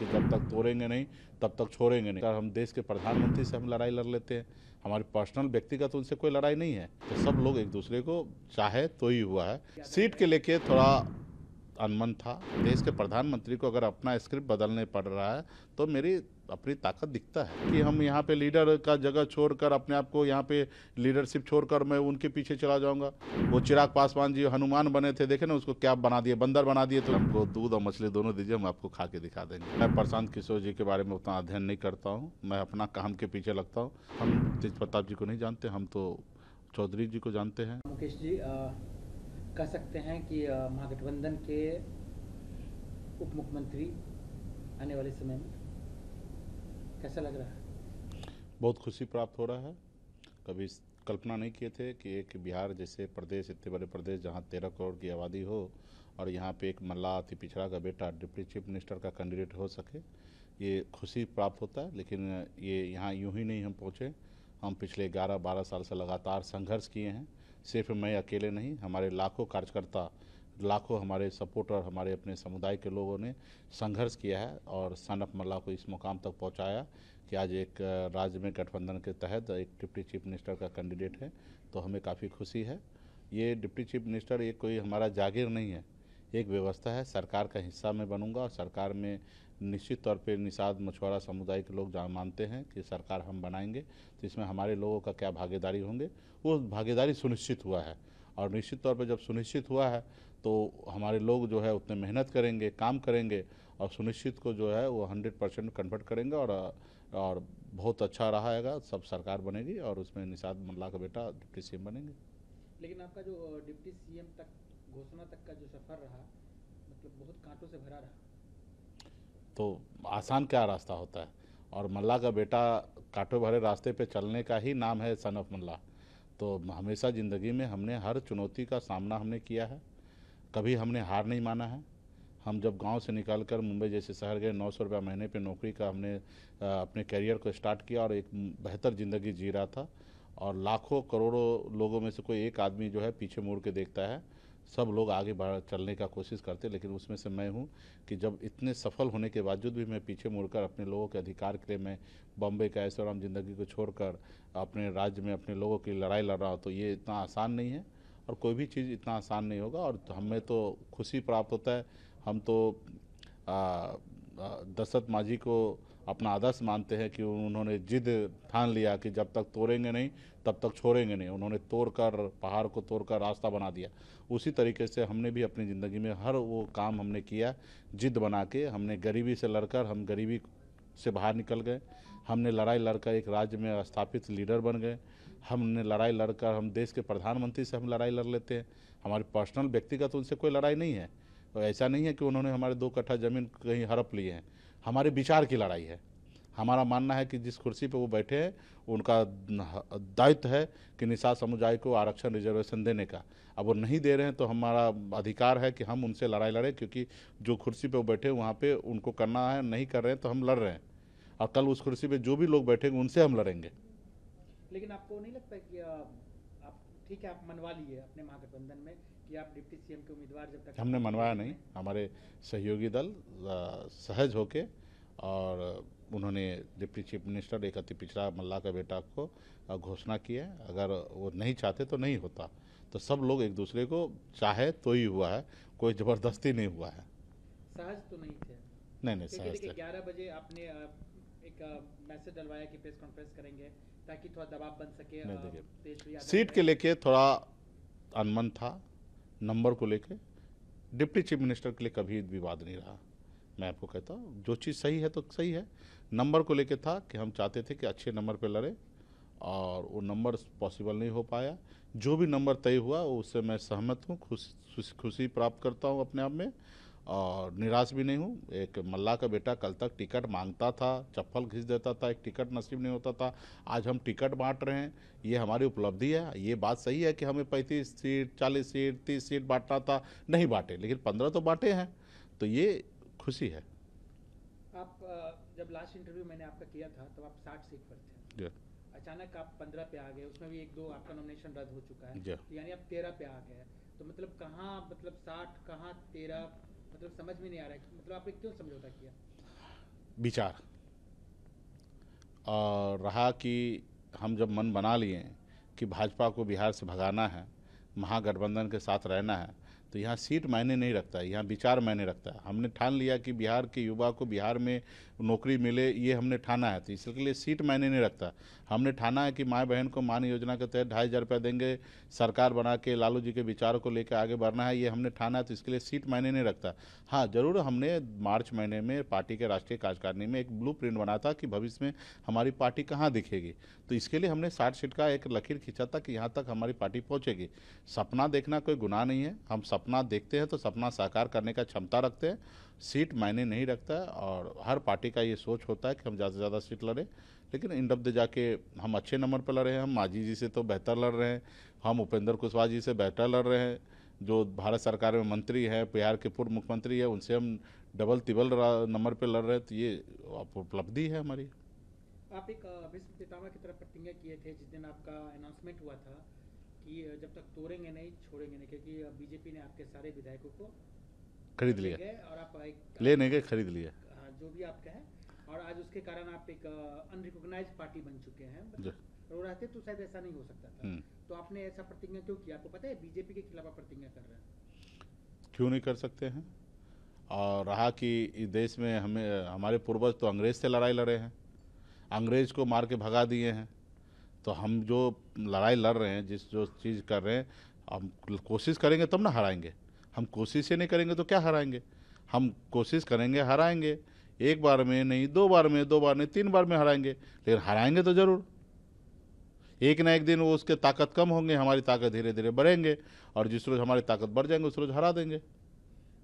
कि जब तक तोड़ेंगे नहीं तब तक छोड़ेंगे नहीं। हम देश के प्रधानमंत्री से हम लड़ाई लड़ लेते हैं, हमारी पर्सनल व्यक्तिगत उनसे कोई लड़ाई नहीं है। तो सब लोग एक दूसरे को चाहे तो ही हुआ है। सीट के लेके थोड़ा अनमन था। देश के प्रधानमंत्री को अगर अपना स्क्रिप्ट बदलने पड़ रहा है तो मेरी अपनी ताकत दिखता है कि हम यहाँ पे लीडर का जगह छोड़कर अपने आप को यहाँ पे लीडरशिप छोड़कर मैं उनके पीछे चला जाऊंगा। वो चिराग पासवान जी हनुमान बने थे, देखे ना, उसको क्या बना दिए, बंदर बना दिए। तो हमको दूध और मछली दोनों दीजिए, हम आपको खा के दिखा देंगे। मैं प्रशांत किशोर जी के बारे में उतना अध्ययन नहीं करता हूँ, मैं अपना काम के पीछे लगता हूँ। हम तेज प्रताप जी को नहीं जानते, हम तो चौधरी जी को जानते हैं। मुकेश जी, कह सकते हैं कि महागठबंधन के उप मुख्यमंत्री आने वाले समय में कैसा लग रहा है? बहुत खुशी प्राप्त हो रहा है। कभी कल्पना नहीं किए थे कि एक बिहार जैसे प्रदेश, इतने बड़े प्रदेश जहाँ 13 करोड़ की आबादी हो और यहाँ पे एक मल्लाह अति पिछड़ा का बेटा डिप्टी चीफ मिनिस्टर का कैंडिडेट हो सके, ये खुशी प्राप्त होता है। लेकिन ये यहाँ यूं ही नहीं हम पहुँचे, हम पिछले 11-12 साल से लगातार संघर्ष किए हैं। सिर्फ मैं अकेले नहीं, हमारे लाखों कार्यकर्ता, लाखों हमारे सपोर्टर, हमारे अपने समुदाय के लोगों ने संघर्ष किया है और सन ऑफ मल्लाह को इस मुकाम तक पहुंचाया कि आज एक राज्य में गठबंधन के तहत एक डिप्टी चीफ मिनिस्टर का कैंडिडेट है। तो हमें काफ़ी खुशी है। ये डिप्टी चीफ मिनिस्टर ये कोई हमारा जागीर नहीं है, एक व्यवस्था है। सरकार का हिस्सा मैं बनूंगा और सरकार में निश्चित तौर पे निषाद मछुआरा समुदाय के लोग मानते हैं कि सरकार हम बनाएंगे, तो इसमें हमारे लोगों का क्या भागीदारी होंगे, वो भागीदारी सुनिश्चित हुआ है। और निश्चित तौर पे जब सुनिश्चित हुआ है तो हमारे लोग जो है उतने मेहनत करेंगे, काम करेंगे और सुनिश्चित को जो है वो 100% कन्वर्ट करेंगे और बहुत अच्छा रहेगा। सब सरकार बनेगी और उसमें निषाद मल्लाह का बेटा डिप्टी सीएम बनेंगे। लेकिन आपका जो डिप्टी सीएम तक घोषणा तक का जो सफर रहा, मतलब बहुत कांटों से भरा रहा। तो आसान क्या रास्ता होता है, और मल्लाह का बेटा कांटों भरे रास्ते पे चलने का ही नाम है सन ऑफ मल्लाह। तो हमेशा ज़िंदगी में हमने हर चुनौती का सामना हमने किया है, कभी हमने हार नहीं माना है। हम जब गांव से निकलकर मुंबई जैसे शहर गए, 900 रुपया महीने पे नौकरी का हमने अपने करियर को स्टार्ट किया और एक बेहतर ज़िंदगी जी रहा था। और लाखों करोड़ों लोगों में से कोई एक आदमी जो है पीछे मुड़ के देखता है, सब लोग आगे बढ़ चलने का कोशिश करते, लेकिन उसमें से मैं हूँ कि जब इतने सफल होने के बावजूद भी मैं पीछे मुड़कर अपने लोगों के अधिकार के लिए मैं बॉम्बे का ऐशोआराम ज़िंदगी को छोड़कर अपने राज्य में अपने लोगों की लड़ाई लड़ रहा हूँ। तो ये इतना आसान नहीं है और कोई भी चीज़ इतना आसान नहीं होगा। और हमें तो खुशी प्राप्त होता है। हम तो दशरथ मांझी को अपना आदर्श मानते हैं कि उन्होंने जिद ठान लिया कि जब तक तोड़ेंगे नहीं तब तक छोड़ेंगे नहीं। उन्होंने तोड़कर, पहाड़ को तोड़कर रास्ता बना दिया। उसी तरीके से हमने भी अपनी ज़िंदगी में हर वो काम हमने किया, जिद बना के। हमने गरीबी से लड़कर हम गरीबी से बाहर निकल गए। हमने लड़ाई लड़कर एक राज्य में स्थापित लीडर बन गए। हमने लड़ाई लड़कर हम देश के प्रधानमंत्री से हम लड़ाई लड़ लेते हैं। हमारी पर्सनल व्यक्तिगत उनसे कोई लड़ाई नहीं है। तो ऐसा नहीं है कि उन्होंने हमारे 2 कट्ठा ज़मीन कहीं हड़प लिए हैं, हमारे विचार की लड़ाई है। हमारा मानना है कि जिस कुर्सी पे वो बैठे हैं उनका दायित्व है कि निषाद समुदाय को आरक्षण, रिजर्वेशन देने का। अब वो नहीं दे रहे हैं तो हमारा अधिकार है कि हम उनसे लड़ाई लड़ें, क्योंकि जो कुर्सी पे वो बैठे वहाँ पे उनको करना है, नहीं कर रहे हैं तो हम लड़ रहे हैं। और कल उस कुर्सी पे जो भी लोग बैठेंगे उनसे हम लड़ेंगे। लेकिन आपको नहीं लगता कि आप ठीक है, आप मनवा लिए अपने महागठबंधन में कि आप डिप्टी सीएम के उम्मीदवार जब तक हमने मनवाया नहीं, हमारे सहयोगी दल सहज होके और उन्होंने डिप्टी चीफ मिनिस्टर एक अति पिछड़ा मल्लाह का बेटा को घोषणा की है। अगर वो नहीं चाहते तो नहीं होता। तो सब लोग एक दूसरे को चाहे तो ही हुआ है, कोई ज़बरदस्ती नहीं हुआ है। सहज तो नहीं थे? नहीं क्योंकि सहज देखिए थे। 11 बजे आपने एक मैसेज डलवाया कि प्रेस कॉन्फ्रेंस करेंगे ताकि थोड़ा दबाव बन सके। नहीं, देखिए, तेजस्वी यादव सीट के लेके थोड़ा अनमन था, नंबर को लेके। डिप्टी चीफ मिनिस्टर के लिए कभी विवाद नहीं रहा। मैं आपको कहता हूँ जो चीज़ सही है तो सही है। नंबर को लेके था कि हम चाहते थे कि अच्छे नंबर पे लड़े और वो नंबर पॉसिबल नहीं हो पाया। जो भी नंबर तय हुआ उससे मैं सहमत हूँ, खुशी प्राप्त करता हूँ अपने आप में और निराश भी नहीं हूँ। एक मल्लाह का बेटा कल तक टिकट मांगता था, चप्पल घिस देता था, एक टिकट नसीब नहीं होता था। आज हम टिकट बांट रहे हैं, ये हमारी उपलब्धि है। ये बात सही है कि हमें 35 सीट, 40 सीट, 30 सीट बांटना था, नहीं बांटे, लेकिन 15 तो बांटे हैं, तो ये खुशी है। आप जब लास्ट इंटरव्यू मैंने आपका किया था तब आप 60 सीट पर थे। अचानक आप 15 पे आ गए, उसमें भी 1-2 आपका नॉमिनेशन रद्द हो चुका है, तो यानी आप 13 पे आ गए। तो मतलब कहाँ, मतलब 60 कहाँ 13, मतलब समझ में नहीं आ रहा है। मतलब आपने क्यों समझौता किया? विचार। और रहा कि हम जब मन बना लिए कि भाजपा को बिहार से भगाना है, महागठबंधन के साथ रहना है, तो यहाँ सीट मायने नहीं रखता है, यहाँ विचार मायने रखता है। हमने ठान लिया कि बिहार के युवा को बिहार में नौकरी मिले, ये हमने ठाना है, तो इसके लिए सीट मायने नहीं रखता। हमने ठाना है कि माँ बहन को मान योजना के तहत 2,500 रुपये देंगे, सरकार बना के लालू जी के विचारों को लेकर आगे बढ़ना है, ये हमने ठाना है, तो इसके लिए सीट मायने नहीं रखता। हाँ, जरूर हमने मार्च महीने में पार्टी के राष्ट्रीय कार्यकारिणी में एक ब्लू प्रिंट बना था कि भविष्य में हमारी पार्टी कहाँ दिखेगी, तो इसके लिए हमने 60 सीट का एक लकीर खींचा था कि यहाँ तक हमारी पार्टी पहुँचेगी। सपना देखना कोई गुनाह नहीं है, हम सपना देखते हैं तो सपना साकार करने का क्षमता रखते हैं, सीट मायने नहीं रखता है। और हर पार्टी का ये सोच होता है कि हम ज़्यादा से ज़्यादा सीट लड़ें, लेकिन इन डब्बे जाके हम अच्छे नंबर पर लड़े हैं। हम मांझी जी से तो बेहतर लड़ रहे हैं, हम उपेंद्र कुशवाहा जी से बेहतर लड़ रहे हैं, जो भारत सरकार में मंत्री हैं, बिहार के पूर्व मुख्यमंत्री है, उनसे हम डबल तिबल नंबर पर लड़ रहे हैं, तो ये उपलब्धि है हमारी। आप एक भीष्म पितामह की तरफ प्रतिज्ञा किए थे जिस दिन आपका अनाउंसमेंट हुआ था कि जब तक तोड़ेंगे नहीं छोड़ेंगे नहीं, क्योंकि बीजेपी ने आपके सारे विधायकों को खरीद लिया और आप ले नहीं गए, खरीद लिया। हाँ, जो भी आप कहें, और आज उसके कारण आप एक अनरिकॉग्नाइज्ड पार्टी बन चुके हैं। वो रहते तो शायद ऐसा नहीं हो सकता था, तो आपने ऐसा प्रतिज्ञा क्यों किया? आपको पता है बीजेपी के खिलाफ आप प्रतिज्ञा कर रहे हैं? क्यों नहीं कर सकते हैं? और रहा कि इस देश में हमें हमारे पूर्वज तो अंग्रेज से लड़ाई लड़े हैं, अंग्रेज को मार के भगा दिए हैं, तो हम जो लड़ाई लड़ रहे हैं, जो चीज़ कर रहे हैं, हम कोशिश करेंगे तब ना हराएंगे। हम कोशिश ही नहीं करेंगे तो क्या हराएंगे? हम कोशिश करेंगे, हराएंगे। एक बार में नहीं, 2 बार में, 2 बार नहीं, 3 बार में हराएंगे, लेकिन हराएंगे तो जरूर। एक ना एक दिन वो उसके ताकत कम होंगे, हमारी ताकत धीरे धीरे बढ़ेंगे, और जिस रोज हमारी ताकत बढ़ जाएंगे उस रोज हरा देंगे।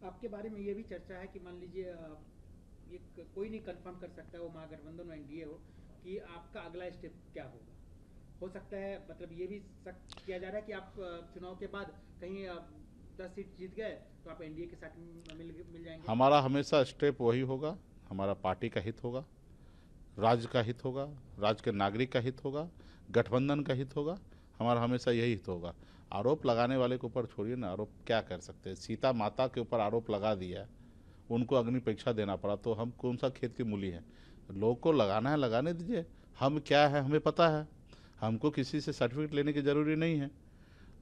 आपके बारे में ये भी चर्चा है कि मान लीजिए ये कोई नहीं कंफर्म कर सकता, वो महागठबंधन एनडीए हो, कि आपका अगला स्टेप क्या होगा। हो सकता है, मतलब ये भी शक किया जा रहा है कि आप चुनाव के बाद कहीं 10 सीट जीत गए तो आप एनडीए के साथ मिल जाएंगे। हमारा हमेशा स्टेप वही होगा, हमारा पार्टी का हित होगा, राज्य का हित होगा, राज्य के नागरिक का हित होगा, गठबंधन का हित होगा, हमारा हमेशा यही हित होगा। आरोप लगाने वाले के ऊपर छोड़िए ना, आरोप क्या कर सकते हैं? सीता माता के ऊपर आरोप लगा दिया, उनको अग्नि परीक्षा देना पड़ा, तो हम कौन सा खेत की मूली हैं? लोग को लगाना है, लगाने दीजिए। हम क्या है हमें पता है, हमको किसी से सर्टिफिकेट लेने की ज़रूरी नहीं है।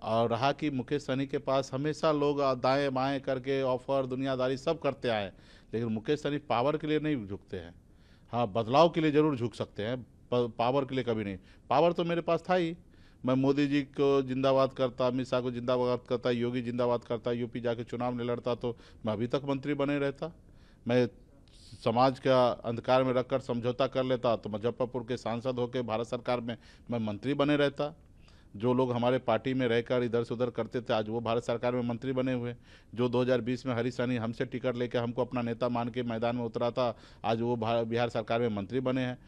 और रहा कि मुकेश सहनी के पास हमेशा लोग दाएं बाएं करके ऑफर दुनियादारी सब करते आए, लेकिन मुकेश सहनी पावर के लिए नहीं झुकते हैं। हाँ, बदलाव के लिए ज़रूर झुक सकते हैं, पावर के लिए कभी नहीं। पावर तो मेरे पास था ही, मैं मोदी जी को जिंदाबाद करता, अमित शाह को जिंदाबाद करता, योगी जिंदाबाद करता, यूपी जाके चुनाव नहीं लड़ता तो मैं अभी तक मंत्री बने रहता। मैं समाज का अंधकार में रखकर समझौता कर लेता तो मुजफ्फरपुर के सांसद होकर भारत सरकार में मैं मंत्री बने रहता। जो लोग हमारे पार्टी में रहकर इधर से उधर करते थे, आज वो भारत सरकार में मंत्री बने हुए। जो 2020 में हरीश सहनी हमसे टिकट लेकर हमको अपना नेता मान के मैदान में उतरा था, आज वो बिहार सरकार में मंत्री बने हैं।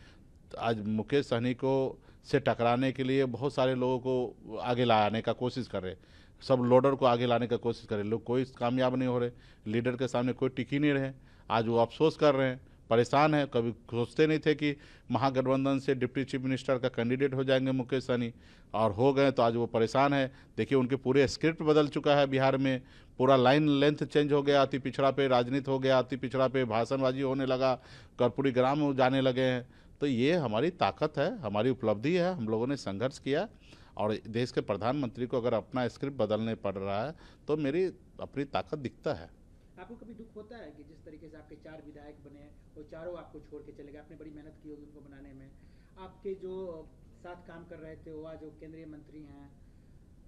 आज मुकेश सहनी को से टकराने के लिए बहुत सारे लोगों को आगे लाने का कोशिश कर रहे, सब लोडर को आगे लाने का कोशिश कर रहे, लोग कोई कामयाब नहीं हो रहे, लीडर के सामने कोई टिक ही नहीं रहे। आज वो अफसोस कर रहे हैं, परेशान है। कभी सोचते नहीं थे कि महागठबंधन से डिप्टी चीफ मिनिस्टर का कैंडिडेट हो जाएंगे मुकेश सहनी, और हो गए, तो आज वो परेशान है। देखिए उनके पूरे स्क्रिप्ट बदल चुका है बिहार में, पूरा लाइन लेंथ चेंज हो गया, अति पिछड़ा पे राजनीति हो गया, अति पिछड़ा पे भाषणबाजी होने लगा, कर्पूरी ग्राम में जाने लगे हैं। तो ये हमारी ताकत है, हमारी उपलब्धि है, हम लोगों ने संघर्ष किया। और देश के प्रधानमंत्री को अगर अपना स्क्रिप्ट बदलने पड़ रहा है तो मेरी अपनी ताकत दिखता है। आपको कभी दुख होता है कि जिस तरीके से आपके 4 विधायक बने, वो चारों आपको छोड़ के चले गए? आपने बड़ी मेहनत की होगी उनको बनाने में। आपके जो साथ काम कर रहे थे वो आज जो केंद्रीय मंत्री हैं,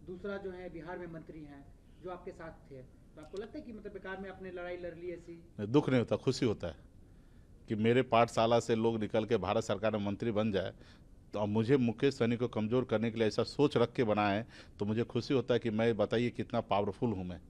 दूसरा जो है बिहार में मंत्री हैं, जो आपके साथ थे, तो आपको लगता है कि मतलब बेकार में आपने लड़ाई लड़ ली ऐसी? दुख नहीं होता, खुशी होता है कि मेरे पाठशाला से लोग निकल के भारत सरकार में मंत्री बन जाए। तो मुझे मुकेश सहनी को कमज़ोर करने के लिए ऐसा सोच रख के बनाए, तो मुझे खुशी होता है कि मैं, बताइए कितना पावरफुल हूँ मैं,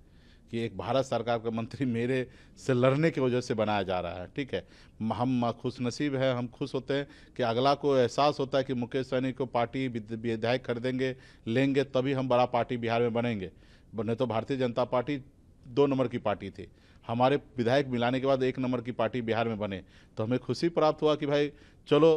कि एक भारत सरकार का मंत्री मेरे से लड़ने की वजह से बनाया जा रहा है। ठीक है, हम खुश नसीब है, हम खुश होते हैं कि अगला को एहसास होता है कि मुकेश सहनी को पार्टी विधायक खरीदेंगे लेंगे तभी हम बड़ा पार्टी बिहार में बनेंगे। नहीं तो भारतीय जनता पार्टी 2 नंबर की पार्टी थी, हमारे विधायक मिलाने के बाद 1 नंबर की पार्टी बिहार में बने, तो हमें खुशी प्राप्त हुआ कि भाई चलो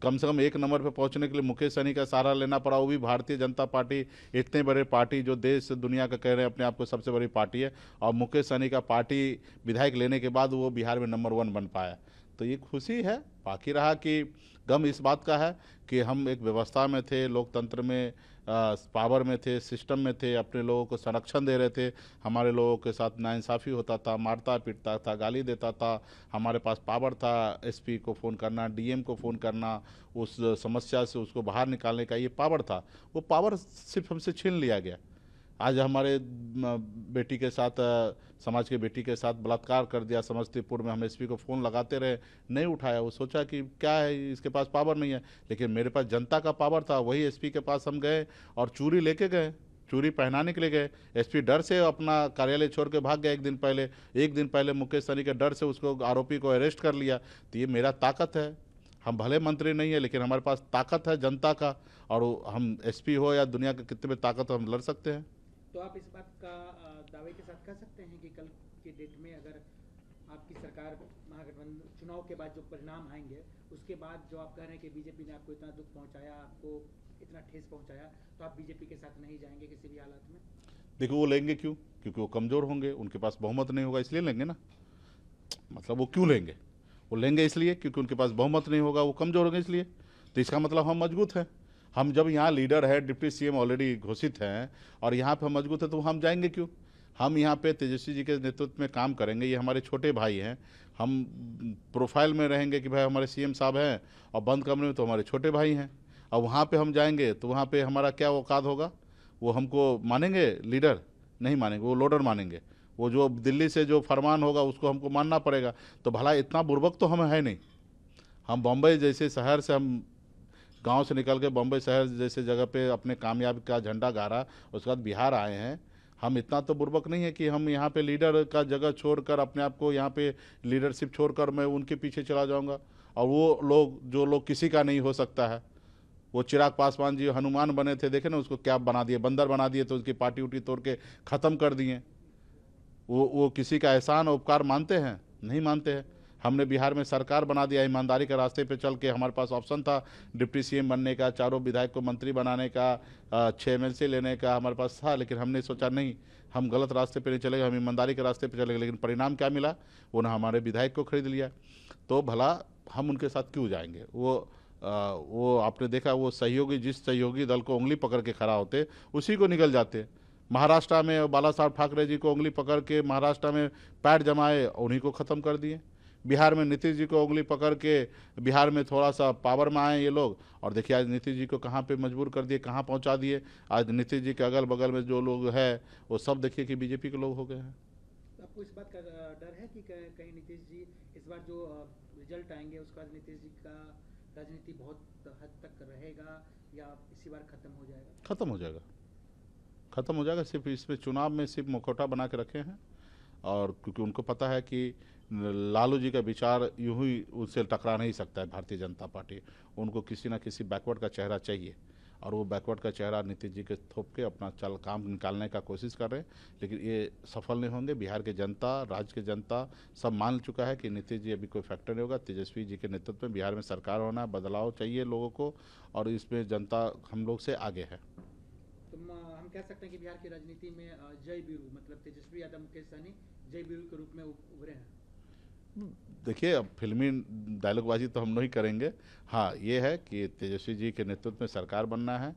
कम से कम 1 नंबर पे पहुंचने के लिए मुकेश सहनी का सहारा लेना पड़ा, वो भी भारतीय जनता पार्टी, इतने बड़े पार्टी जो देश दुनिया का कह रहे हैं अपने आप को सबसे बड़ी पार्टी है, और मुकेश सहनी का पार्टी विधायक लेने के बाद वो बिहार में नंबर 1 बन पाया। तो ये खुशी है। बाकी रहा कि गम इस बात का है कि हम एक व्यवस्था में थे, लोकतंत्र में, पावर में थे, सिस्टम में थे, अपने लोगों को संरक्षण दे रहे थे। हमारे लोगों के साथ नाइंसाफ़ी होता था, मारता पीटता था, गाली देता था। हमारे पास पावर था एसपी को फ़ोन करना, डीएम को फ़ोन करना, उस समस्या से उसको बाहर निकालने का ये पावर था। वो पावर सिर्फ हमसे छीन लिया गया। आज हमारे बेटी के साथ, समाज के बेटी के साथ बलात्कार कर दिया समस्तीपुर में। हम एसपी को फ़ोन लगाते रहे, नहीं उठाया। वो सोचा कि क्या है, इसके पास पावर नहीं है, लेकिन मेरे पास जनता का पावर था। वही एसपी के पास हम गए और चूड़ी लेके गए, चूड़ी पहनाने के लिए गए। एसपी डर से अपना कार्यालय छोड़ के भाग गया। एक दिन पहले मुकेश सहनी के डर से उसको, आरोपी को अरेस्ट कर लिया। तो ये मेरा ताकत है। हम भले मंत्री नहीं है, लेकिन हमारे पास ताकत है जनता का, और हम एसपी हो या दुनिया के कितने भी ताकत हो, हम लड़ सकते हैं। तो आप इस बात का दावे के साथ कह सकते हैं कि कल के डेट में अगर आपकी सरकार, महागठबंधन चुनाव के बाद जो परिणाम आएंगे, उसके बाद जो आप कह रहे हैं कि बीजेपी ने आपको इतना दुख पहुंचाया, आपको इतना ठेस पहुंचाया, तो आप बीजेपी के साथ नहीं जाएंगे किसी भी हालत में? देखो, वो लेंगे क्यों? क्योंकि वो कमज़ोर होंगे, उनके पास बहुमत नहीं होगा, इसलिए लेंगे ना। मतलब वो क्यों लेंगे? वो लेंगे इसलिए क्योंकि उनके पास बहुमत नहीं होगा, वो कमज़ोर होंगे इसलिए। तो इसका मतलब हम मजबूत हैं। हम जब यहाँ लीडर है, डिप्टी सीएम ऑलरेडी घोषित हैं, और यहाँ पे हम मजबूत है, तो हम जाएंगे क्यों? हम यहाँ पे तेजस्वी जी के नेतृत्व में काम करेंगे। ये हमारे छोटे भाई हैं। हम प्रोफाइल में रहेंगे कि भाई हमारे सीएम साहब हैं, और बंद कमरे में तो हमारे छोटे भाई हैं। और वहाँ पे हम जाएंगे तो वहाँ पे हमारा क्या औकात होगा? वो हमको मानेंगे लीडर? नहीं मानेंगे, वो लोडर मानेंगे। वो जो दिल्ली से जो फरमान होगा उसको हमको मानना पड़ेगा। तो भला इतना बुर्बक तो हम है नहीं। हम बम्बई जैसे शहर से, हम गांव से निकल के बम्बई शहर जैसे जगह पे अपने कामयाबी का झंडा गाड़ा, उसके बाद बिहार आए हैं। हम इतना तो बुर्बक नहीं है कि हम यहाँ पे लीडर का जगह छोड़कर, अपने आप को यहाँ पे लीडरशिप छोड़कर मैं उनके पीछे चला जाऊँगा। और वो लोग, जो लोग किसी का नहीं हो सकता है, वो चिराग पासवान जी हनुमान बने थे, देखे ना, उसको क्या बना दिए, बंदर बना दिए, तो उसकी पार्टी उटी तोड़ के ख़त्म कर दिए। वो किसी का एहसान और उपकार मानते हैं? नहीं मानते हैं। हमने बिहार में सरकार बना दिया, ईमानदारी के रास्ते पे चल के। हमारे पास ऑप्शन था डिप्टी सीएम बनने का, 4 विधायक को मंत्री बनाने का, 6 एमएलसी लेने का हमारे पास था, लेकिन हमने सोचा नहीं, हम गलत रास्ते पे नहीं चलेंगे, हम ईमानदारी के रास्ते पे चलेंगे। लेकिन परिणाम क्या मिला? उन्होंने हमारे विधायक को खरीद लिया। तो भला हम उनके साथ क्यों जाएंगे? वो आपने देखा, वो सहयोगी, जिस सहयोगी दल को उंगली पकड़ के खड़ा होते, उसी को निकल जाते। महाराष्ट्र में बाला साहब ठाकरे जी को उंगली पकड़ के महाराष्ट्र में पैर जमाए, उन्हीं को ख़त्म कर दिए। बिहार में नीतीश जी को उंगली पकड़ के बिहार में थोड़ा सा पावर में आए ये लोग, और देखिए आज नीतीश जी को कहाँ पे मजबूर कर दिए, कहाँ पहुँचा दिए। आज नीतीश जी के अगल बगल में जो लोग हैं, वो सब देखिए कि बीजेपी के लोग हो गए हैं। तो आपको इस बात का डर है कि कहीं नीतीश जी इस बार जो रिजल्ट आएंगे उसके बाद नीतीश जी का राजनीति बहुत हद तक रहेगा, या इसी बार खत्म हो जाएगा? खत्म हो जाएगा, खत्म हो जाएगा। सिर्फ इसमें चुनाव में सिर्फ मुखौटा बना के रखे हैं, और क्योंकि उनको पता है कि लालू जी का विचार यूं ही उससे टकरा नहीं सकता है भारतीय जनता पार्टी। उनको किसी ना किसी बैकवर्ड का चेहरा चाहिए, और वो बैकवर्ड का चेहरा नीतीश जी के थोप के अपना काम निकालने का कोशिश कर रहे हैं, लेकिन ये सफल नहीं होंगे। बिहार के जनता, राज्य के जनता सब मान चुका है कि नीतीश जी अभी कोई फैक्टर नहीं होगा। तेजस्वी जी के नेतृत्व में बिहार में सरकार होना, बदलाव चाहिए लोगों को, और इसमें जनता हम लोग से आगे है। तो हम कह सकते हैं कि बिहार की राजनीति में जय वीरू, मतलब तेजस्वी यादव, मुकेश सहनी जय वीरू के रूप में उभरे हैं। देखिए, अब फिल्मी डायलॉगबाजी तो हम नहीं करेंगे। हाँ, ये है कि तेजस्वी जी के नेतृत्व में सरकार बनना है,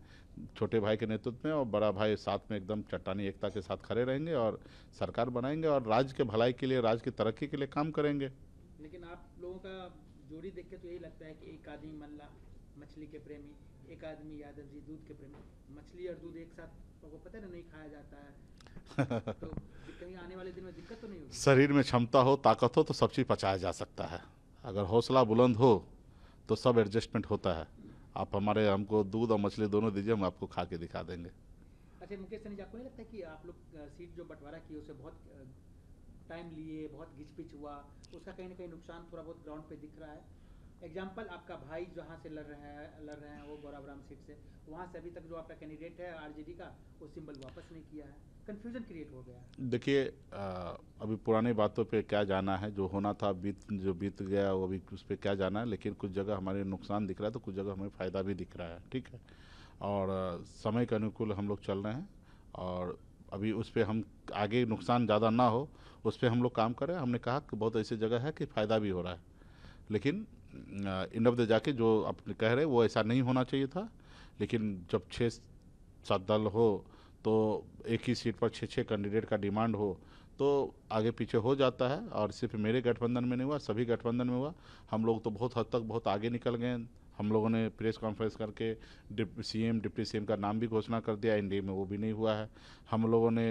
छोटे भाई के नेतृत्व में, और बड़ा भाई साथ में एकदम चट्टानी एकता के साथ खड़े रहेंगे और सरकार बनाएंगे, और राज्य के भलाई के लिए, राज्य की तरक्की के लिए काम करेंगे। लेकिन आप लोगों का जोड़ी देख के तो यही लगता है कि एक आदमी मल्ला मछली के प्रेमी, एक आदमी यादव जी दूध के प्रेमी। मछली और दूध एक साथ आपको पता है ना, नहीं खाया जाता है। तो कहीं आने वाले दिन में दिक्कत तो नहीं होगी? शरीर में क्षमता हो, ताकत हो, तो सब चीज़ पचाया जा सकता है। अगर हौसला बुलंद हो तो सब एडजस्टमेंट होता है। आप हमको दूध और मछली दोनों दीजिए, हम आपको खा के दिखा देंगे। अच्छा मुकेश सहनी जी, आपको नहीं लगता कि आप लोग सीट जो बंटवारा किए उसे बहुत टाइम लिए, बहुत घिचपिच हुआ, उसका कहीं ना कहीं नुकसान थोड़ा बहुत ग्राउंड पे दिख रहा है? एग्जाम्पल, आपका भाई जहाँ से लड़ रहे हैं वो गौराब्राम सीट से, वहाँ से अभी तक जो आपका कैंडिडेट है आरजेडी का, वो सिंबल वापस नहीं किया है। कंफ्यूजन क्रिएट हो गया है। देखिए, अभी पुरानी बातों पे क्या जाना है, जो होना था जो बीत गया, वो अभी उस पर क्या जाना है। लेकिन कुछ जगह हमारे नुकसान दिख रहा है, तो कुछ जगह हमें फ़ायदा भी दिख रहा है, ठीक है। और समय के अनुकूल हम लोग चल रहे हैं, और अभी उस पर हम आगे नुकसान ज़्यादा ना हो, उस पर हम लोग काम करें। हमने कहा कि बहुत ऐसी जगह है कि फ़ायदा भी हो रहा है, लेकिन एंड ऑफ द जाके जो आप कह रहे वो ऐसा नहीं होना चाहिए था। लेकिन जब 6-7 दल हो तो एक ही सीट पर 6-6 कैंडिडेट का डिमांड हो तो आगे पीछे हो जाता है। और सिर्फ मेरे गठबंधन में नहीं हुआ, सभी गठबंधन में हुआ। हम लोग तो बहुत हद तक बहुत आगे निकल गए। हम लोगों ने प्रेस कॉन्फ्रेंस करके डिप्टी सीएम का नाम भी घोषणा कर दिया, एनडीए में वो भी नहीं हुआ है। हम लोगों ने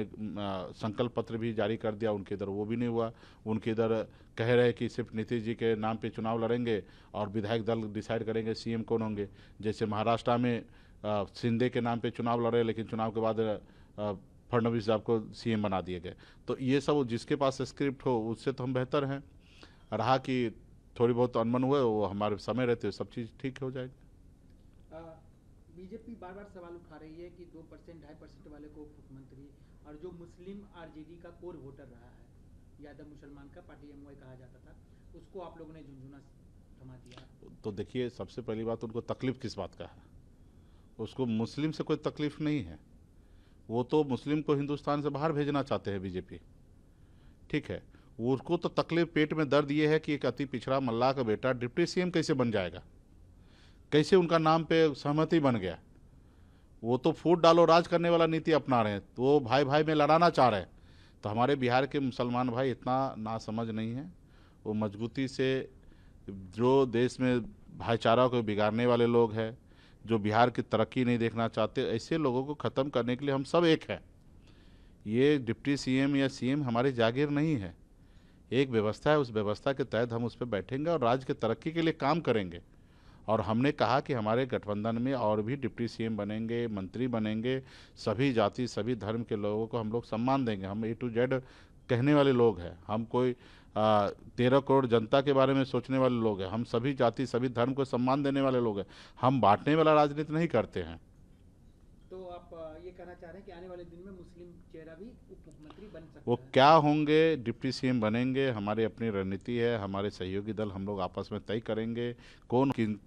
संकल्प पत्र भी जारी कर दिया, उनके इधर वो भी नहीं हुआ। उनके इधर कह रहे हैं कि सिर्फ नीतीश जी के नाम पे चुनाव लड़ेंगे और विधायक दल डिसाइड करेंगे सीएम कौन होंगे। जैसे महाराष्ट्र में शिंदे के नाम पे चुनाव लड़े, लेकिन चुनाव के बाद फडणवीस साहब को सीएम बना दिए गए। तो ये सब जिसके पास स्क्रिप्ट हो उससे तो हम बेहतर हैं। रहा कि थोड़ी बहुत अनबन हुए, वो हमारे समय रहते सब चीज़ ठीक हो जाएगी। बीजेपी बार बार सवाल उठा रही है कि 2% 2.5% वाले को मुख्यमंत्री, और जो मुस्लिम आरजेडी का कोर वोटर रहा है, यादव मुसलमान का पार्टी एमओए कहा जाता था, उसको आप लोगों ने झुंझुना थमा दिया। तो देखिए, सबसे पहली बात, उनको तकलीफ किस बात का है? उसको मुस्लिम से कोई तकलीफ नहीं है। वो तो मुस्लिम को हिंदुस्तान से बाहर भेजना चाहते हैं बीजेपी, ठीक है। उसको तो तकलीफ, पेट में दर्द ये है कि एक अति पिछड़ा मल्लाह का बेटा डिप्टी सीएम कैसे बन जाएगा, कैसे उनका नाम पे सहमति बन गया। वो तो फूट डालो राज करने वाला नीति अपना रहे हैं, तो वो भाई भाई में लड़ाना चाह रहे हैं। तो हमारे बिहार के मुसलमान भाई इतना नासमझ नहीं है। वो मजबूती से जो देश में भाईचारा को बिगाड़ने वाले लोग हैं, जो बिहार की तरक्की नहीं देखना चाहते, ऐसे लोगों को ख़त्म करने के लिए हम सब एक हैं। ये डिप्टी सीएम या सीएम हमारी जागीर नहीं है, एक व्यवस्था है। उस व्यवस्था के तहत हम उस पर बैठेंगे और राज्य की तरक्की के लिए काम करेंगे। और हमने कहा कि हमारे गठबंधन में और भी डिप्टी सीएम बनेंगे, मंत्री बनेंगे। सभी जाति सभी धर्म के लोगों को हम लोग सम्मान देंगे। हम A to Z कहने वाले लोग हैं। हम कोई 13 करोड़ जनता के बारे में सोचने वाले लोग हैं। हम सभी जाति सभी धर्म को सम्मान देने वाले लोग हैं। हम बांटने वाला राजनीति नहीं करते हैं। तो आप ये कहना चाह रहे हैं कि आने वाले दिन में मुस्लिम चेहरा भी उप मुख्यमंत्री बन सकता है? वो क्या होंगे, डिप्टी सीएम बनेंगे, हमारी अपनी रणनीति है। हमारे सहयोगी दल हम लोग आपस में तय करेंगे कौन किन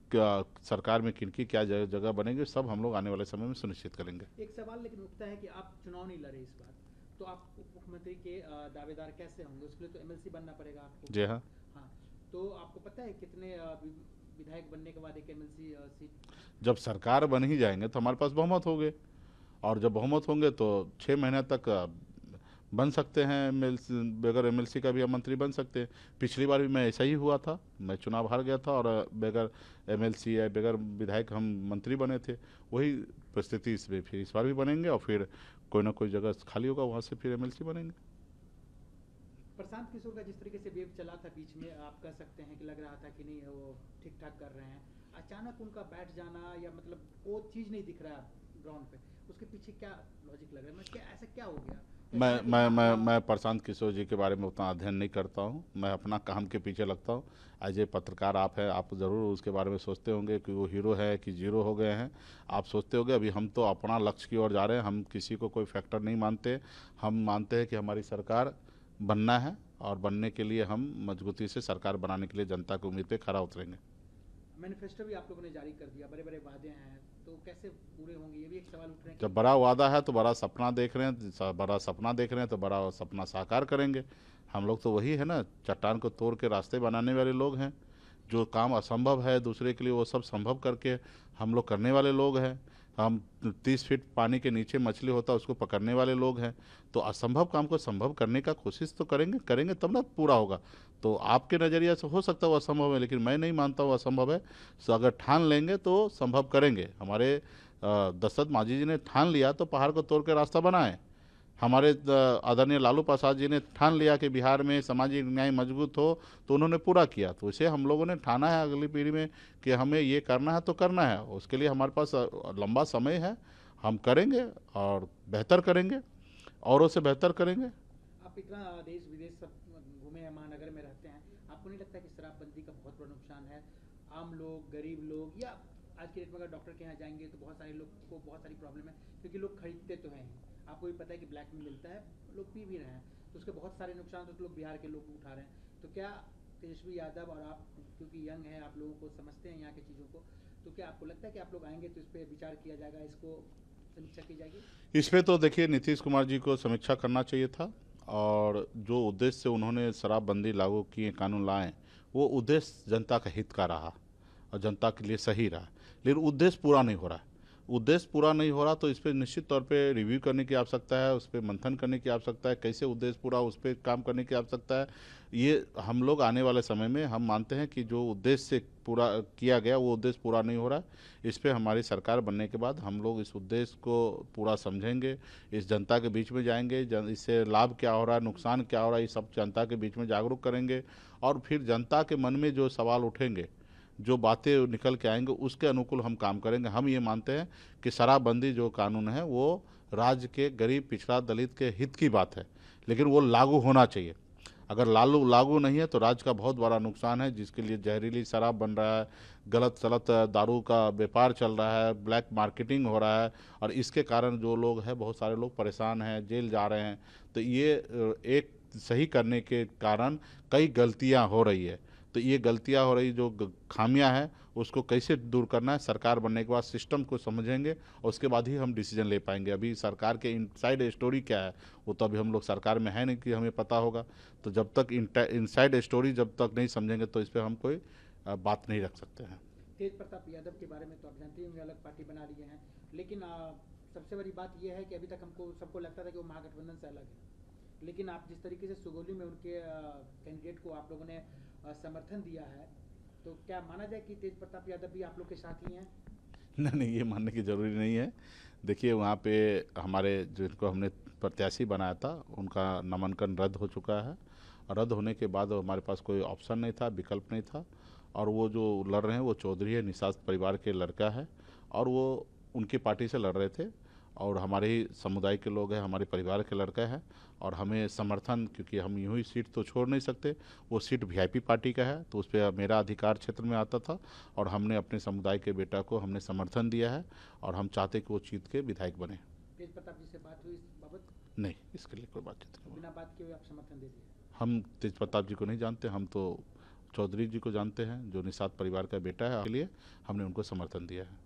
सरकार में किनकी क्या जगह बनेंगे, सब हम लोग आने वाले समय में सुनिश्चित करेंगे। एक सवाल लेकिन उठता है कि आप चुनाव नहीं लड़े इस बार, तो आप उप मुख्यमंत्री के दावेदार कैसे होंगे? उसके लिए तो एमएलसी बनना पड़ेगा आपको। जी हाँ। हाँ, तो आपको पता है कितने विधायक बनने के बाद एक एमएलसी सीट? जब सरकार बन ही जाएंगे तो हमारे पास बहुमत होंगे, और जब बहुमत होंगे तो 6 महीने तक बन सकते हैं। बगैर एमएलसी का भी हम मंत्री बन सकते हैं। पिछली बार भी मैं ऐसा ही हुआ था, मैं चुनाव हार गया था और बगैर एमएलसी या बगैर विधायक हम मंत्री बने थे। वही परिस्थिति इसमें फिर इस बार भी बनेंगे, और फिर कोई ना कोई जगह खाली होगा, वहाँ से फिर एमएलसी बनेंगे। प्रशांत किशोर का जिस तरीके से वेव चला था बीच में, आप कह सकते हैं कि लग रहा था कि नहीं वो ठीक ठाक कर रहे हैं, अचानक उनका बैठ जाना, या मतलब वो चीज़ नहीं दिख रहा ग्राउंड पे, उसके पीछे क्या लॉजिक लग रहा है? क्या ऐसा क्या हो गया? मैं प्रशांत किशोर जी के बारे में उतना अध्ययन नहीं करता हूँ। मैं अपना काम के पीछे लगता हूँ। एज ए पत्रकार आप हैं, आप ज़रूर उसके बारे में सोचते होंगे कि वो हीरो है कि जीरो हो गए हैं, आप सोचते होंगे। अभी हम तो अपना लक्ष्य की ओर जा रहे हैं। हम किसी को कोई फैक्टर नहीं मानते। हम मानते हैं कि हमारी सरकार बनना है, और बनने के लिए हम मजबूती से सरकार बनाने के लिए जनता की उम्मीद पे खरा उतरेंगे। मैनिफेस्टो भी आप लोगों ने जारी कर दिया, बड़े बड़े वादे हैं, तो कैसे पूरे होंगे? ये भी एक सवाल उठ रहे हैं। जब बड़ा वादा है तो बड़ा सपना देख रहे हैं, बड़ा सपना देख रहे हैं तो बड़ा सपना साकार करेंगे। हम लोग तो वही है ना, चट्टान को तोड़ के रास्ते बनाने वाले लोग हैं। जो काम असंभव है दूसरे के लिए, वो सब संभव करके हम लोग करने वाले लोग हैं। हम 30 फीट पानी के नीचे मछली होता है उसको पकड़ने वाले लोग हैं। तो असंभव काम को संभव करने का कोशिश तो करेंगे तब ना पूरा होगा। तो आपके नज़रिया से हो सकता है वो असंभव है, लेकिन मैं नहीं मानता वो असंभव है। तो अगर ठान लेंगे तो संभव करेंगे। हमारे दशरथ मांझी जी ने ठान लिया तो पहाड़ को तोड़ के रास्ता बनाए। हमारे आदरणीय लालू प्रसाद जी ने ठान लिया कि बिहार में सामाजिक न्याय मजबूत हो, तो उन्होंने पूरा किया। तो इसे हम लोगों ने ठाना है अगली पीढ़ी में कि हमें ये करना है तो करना है। उसके लिए हमारे पास लंबा समय है, हम करेंगे और बेहतर करेंगे, औरों से बेहतर करेंगे। आप इतना देश विदेश सब घूमे हैं, महानगर में रहते हैं, आपको नहीं लगता कि शराबबंदी का बहुत बड़ा नुकसान है? आम लोग, गरीब लोग, या आज के डेट में अगर डॉक्टर के यहाँ जाएंगे तो बहुत सारे लोग को बहुत सारी प्रॉब्लम है, क्योंकि लोग खरीदते तो हैं। आपको भी पता है कि ब्लैक में मिलता है, लोग पी भी रहे हैं, तो उसके बहुत सारे नुकसान तो लोग बिहार के लोग उठा रहे हैं। तो क्या तेजस्वी यादव और आप, क्योंकि यंग हैं, आप लोगों को समझते हैं यहाँ की चीज़ों को, तो क्या आपको लगता है कि आप लोग आएंगे तो इस पर विचार किया जाएगा, इसको समीक्षा की जाएगी? इस पर तो देखिए, नीतीश कुमार जी को समीक्षा करना चाहिए था, और जो उद्देश्य से उन्होंने शराबबंदी लागू किए, कानून लाए, वो उद्देश्य जनता का हित का रहा और जनता के लिए सही रहा, लेकिन उद्देश्य पूरा नहीं हो रहा है। उद्देश्य पूरा नहीं हो रहा तो इस पर निश्चित तौर पे रिव्यू करने की आवश्यकता है, उस पर मंथन करने की आवश्यकता है, कैसे उद्देश्य पूरा, उस पर काम करने की आवश्यकता है। ये हम लोग आने वाले समय में हम मानते हैं कि जो उद्देश्य से पूरा किया गया वो उद्देश्य पूरा नहीं हो रहा है। इस पर हमारी सरकार बनने के बाद हम लोग इस उद्देश्य को पूरा समझेंगे, इस जनता के बीच में जाएंगे, इससे लाभ क्या हो रहा है, नुकसान क्या हो रहा है, ये सब जनता के बीच में जागरूक करेंगे। और फिर जनता के मन में जो सवाल उठेंगे, जो बातें निकल के आएंगे, उसके अनुकूल हम काम करेंगे। हम ये मानते हैं कि शराबबंदी जो कानून है वो राज्य के गरीब, पिछड़ा, दलित के हित की बात है, लेकिन वो लागू होना चाहिए। अगर लागू नहीं है तो राज्य का बहुत बड़ा नुकसान है, जिसके लिए जहरीली शराब बन रहा है, गलत सलत दारू का व्यापार चल रहा है, ब्लैक मार्केटिंग हो रहा है, और इसके कारण जो लोग हैं, बहुत सारे लोग परेशान हैं, जेल जा रहे हैं। तो ये एक सही करने के कारण कई गलतियां हो रही है। तो ये गलतियां हो रही, जो खामियां हैं, उसको कैसे दूर करना है, सरकार बनने के बाद सिस्टम को समझेंगे और उसके बाद ही हम डिसीजन ले पाएंगे। अभी सरकार के इनसाइड स्टोरी क्या है वो तो अभी हम लोग सरकार में है नहीं कि हमें पता होगा। तो जब तक इनसाइड स्टोरी जब तक नहीं समझेंगे तो इस पर हम कोई बात नहीं रख सकते हैं। तेज प्रताप यादव के बारे में तो आप जानते होंगे, अलग पार्टी बना लिए हैं, लेकिन सबसे बड़ी बात यह है कि अभी तक हमको सबको लगता था कि वो महागठबंधन से अलग है, लेकिन आप जिस तरीके से सुगौली में उनके कैंडिडेट को आप लोगों ने समर्थन दिया है, तो क्या माना जाए कि तेज प्रताप यादव भी आप लोग के साथ ही हैं? नहीं, ये मानने की ज़रूरी नहीं है। देखिए, वहाँ पे हमारे जिनको हमने प्रत्याशी बनाया था उनका नामांकन रद्द हो चुका है, और रद्द होने के बाद हमारे पास कोई ऑप्शन नहीं था, विकल्प नहीं था। और वो जो लड़ रहे हैं वो चौधरी है, निषाद परिवार के लड़का है, और वो उनकी पार्टी से लड़ रहे थे, और हमारे ही समुदाय के लोग हैं, हमारे परिवार के लड़का है, और हमें समर्थन, क्योंकि हम यूं ही सीट तो छोड़ नहीं सकते, वो सीट वीआईपी पार्टी का है, तो उस पर मेरा अधिकार क्षेत्र में आता था, और हमने अपने समुदाय के बेटा को हमने समर्थन दिया है, और हम चाहते कि वो जीत के विधायक बने। तेज प्रताप जी से बात हुई इस बाबत? नहीं, इसके लिए कोई बातचीत नहीं। बिना बात किए आप समर्थन दे दिए? हम तेज प्रताप जी को नहीं जानते, हम तो चौधरी जी को जानते हैं, जो निषाद परिवार का बेटा है, के लिए हमने उनको समर्थन दिया है।